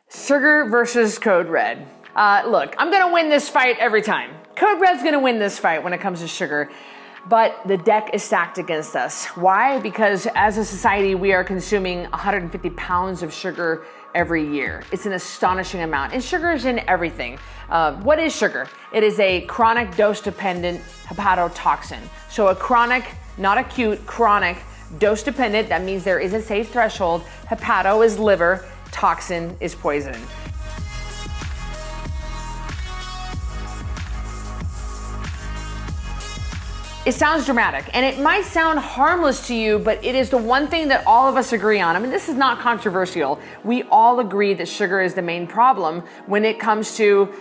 Sugar versus Code Red. Look, I'm gonna win this fight every time. Code Red's gonna win this fight when it comes to sugar, but the deck is stacked against us. Why? Because as a society, we are consuming 150 pounds of sugar every year. It's an astonishing amount, and sugar is in everything. What is sugar? It is a chronic dose-dependent hepatotoxin. So a chronic, not acute, chronic, dose-dependent, that means there is a safe threshold. Hepato is liver, toxin is poison. It sounds dramatic, and it might sound harmless to you, but it is the one thing that all of us agree on. I mean, this is not controversial. We all agree that sugar is the main problem when it comes to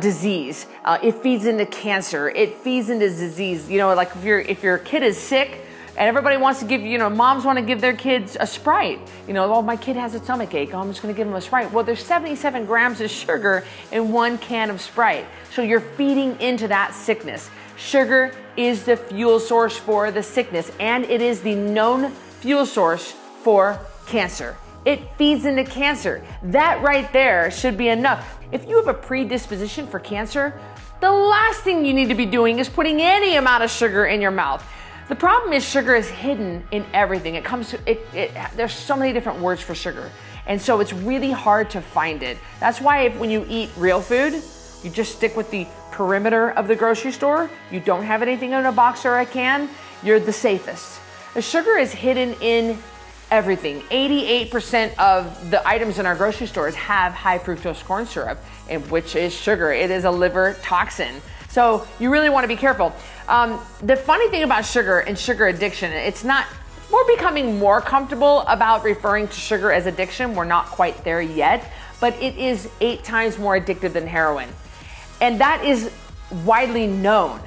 disease. It feeds into cancer. It feeds into disease. You know, like if your kid is sick, and everybody wants to give, moms want to give their kids a Sprite. Oh, my kid has a stomach ache. Oh, I'm just going to give them a Sprite. Well, there's 77 grams of sugar in one can of Sprite. So you're feeding into that sickness. Sugar is the fuel source for the sickness, and it is the known fuel source for cancer. It feeds into cancer. That right there should be enough. If you have a predisposition for cancer, the last thing you need to be doing is putting any amount of sugar in your mouth. The problem is sugar is hidden in everything. It comes to there's so many different words for sugar. And so it's really hard to find it. That's why when you eat real food, you just stick with the perimeter of the grocery store. You don't have anything in a box or a can, you're the safest. The sugar is hidden in everything. 88% of the items in our grocery stores have high fructose corn syrup, which is sugar. It is a liver toxin. So you really want to be careful. The funny thing about sugar and sugar addiction, we're becoming more comfortable about referring to sugar as addiction. We're not quite there yet, but it is 8 times more addictive than heroin. And that is widely known.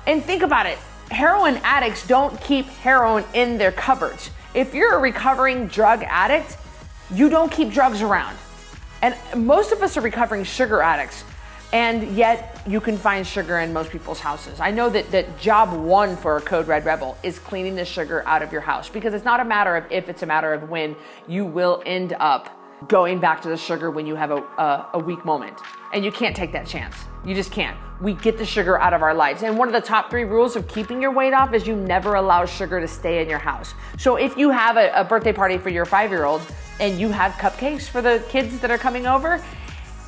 And think about it, heroin addicts don't keep heroin in their cupboards. If you're a recovering drug addict, you don't keep drugs around. And most of us are recovering sugar addicts. And yet you can find sugar in most people's houses. I know that job one for a Code Red Rebel is cleaning the sugar out of your house, because it's not a matter of if, it's a matter of when. You will end up going back to the sugar when you have a weak moment. And you can't take that chance. You just can't. We get the sugar out of our lives. And one of the top 3 rules of keeping your weight off is you never allow sugar to stay in your house. So if you have a birthday party for your 5-year-old and you have cupcakes for the kids that are coming over,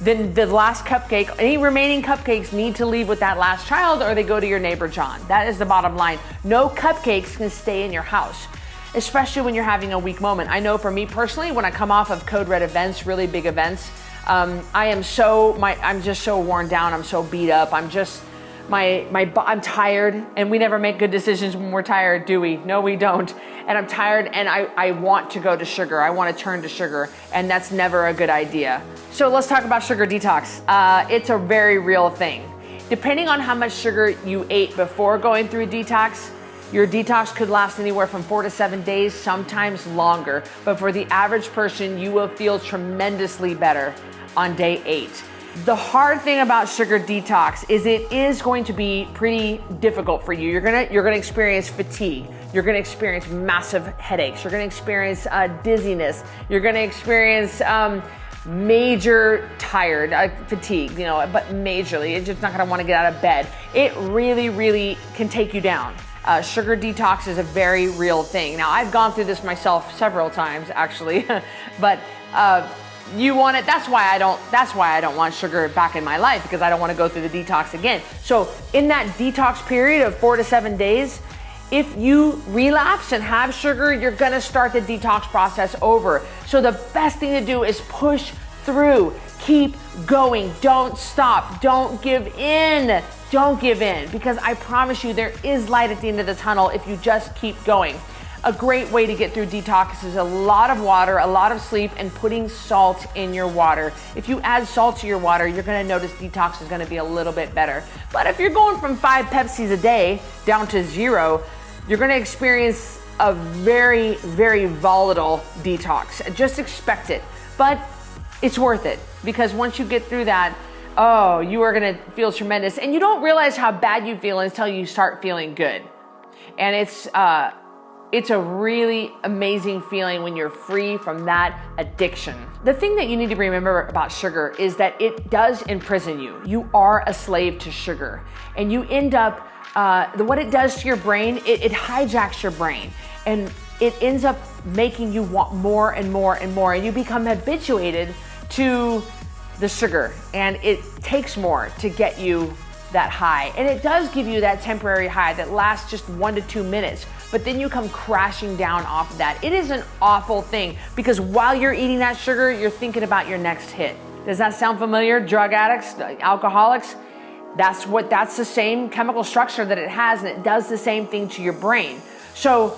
then the last cupcake, any remaining cupcakes need to leave with that last child, or they go to your neighbor John. That is the bottom line. No cupcakes can stay in your house, especially when you're having a weak moment. I know for me personally, when I come off of Code Red events, really big events, I'm just so worn down. I'm so beat up. I'm tired, and we never make good decisions when we're tired, do we? No, we don't. And I'm tired, and I want to go to sugar. I want to turn to sugar, and that's never a good idea. So let's talk about sugar detox. It's a very real thing. Depending on how much sugar you ate before going through a detox, your detox could last anywhere from 4 to 7 days, sometimes longer. But for the average person, you will feel tremendously better on day 8. The hard thing about sugar detox is it is going to be pretty difficult for you. You're gonna experience fatigue. You're gonna experience massive headaches. You're gonna experience dizziness. You're gonna experience major tired fatigue, but majorly. You're just not gonna want to get out of bed. It really, really can take you down. Sugar detox is a very real thing. Now, I've gone through this myself several times, actually, but you want it. That's why I don't want sugar back in my life, because I don't want to go through the detox again. So in that detox period of 4 to 7 days, if you relapse and have sugar, you're going to start the detox process over. So the best thing to do is push through. Keep going. Don't stop. Don't give in. Don't give in, because I promise you there is light at the end of the tunnel if you just keep going. A great way to get through detox is a lot of water, a lot of sleep, and putting salt in your water. If you add salt to your water, you're gonna notice detox is gonna be a little bit better. But if you're going from 5 Pepsis a day down to 0, you're gonna experience a very, very volatile detox. Just expect it, but it's worth it, because once you get through that, you are gonna feel tremendous. And you don't realize how bad you feel until you start feeling good. And It's a really amazing feeling when you're free from that addiction. The thing that you need to remember about sugar is that it does imprison you. You are a slave to sugar, and you end up, what it does to your brain, it hijacks your brain, and it ends up making you want more and more and more, and you become habituated to the sugar, and it takes more to get you that high. And it does give you that temporary high that lasts just 1 to 2 minutes, but then you come crashing down off of that. It is an awful thing because while you're eating that sugar, you're thinking about your next hit. Does that sound familiar? Drug addicts, alcoholics, that's the same chemical structure that it has, and it does the same thing to your brain. So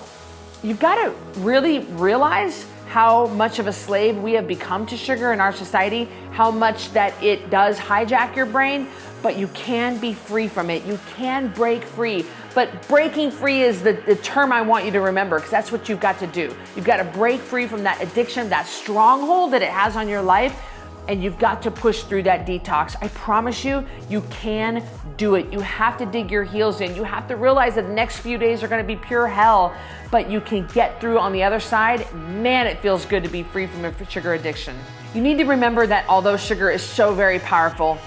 you've got to really realize how much of a slave we have become to sugar in our society, how much that it does hijack your brain, but you can be free from it. You can break free. But breaking free is the term I want you to remember, because that's what you've got to do. You've got to break free from that addiction, that stronghold that it has on your life, and you've got to push through that detox. I promise you, you can do it. You have to dig your heels in. You have to realize that the next few days are gonna be pure hell, but you can get through on the other side. Man, it feels good to be free from a sugar addiction. You need to remember that although sugar is so very powerful,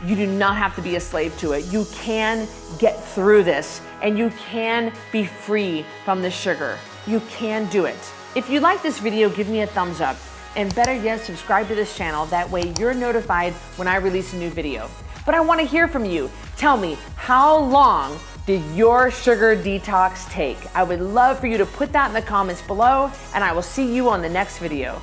you do not have to be a slave to it. You can get through this, and you can be free from the sugar. You can do it. If you like this video, give me a thumbs up. And better yet, subscribe to this channel. That way you're notified when I release a new video. But I want to hear from you. Tell me, how long did your sugar detox take? I would love for you to put that in the comments below, and I will see you on the next video.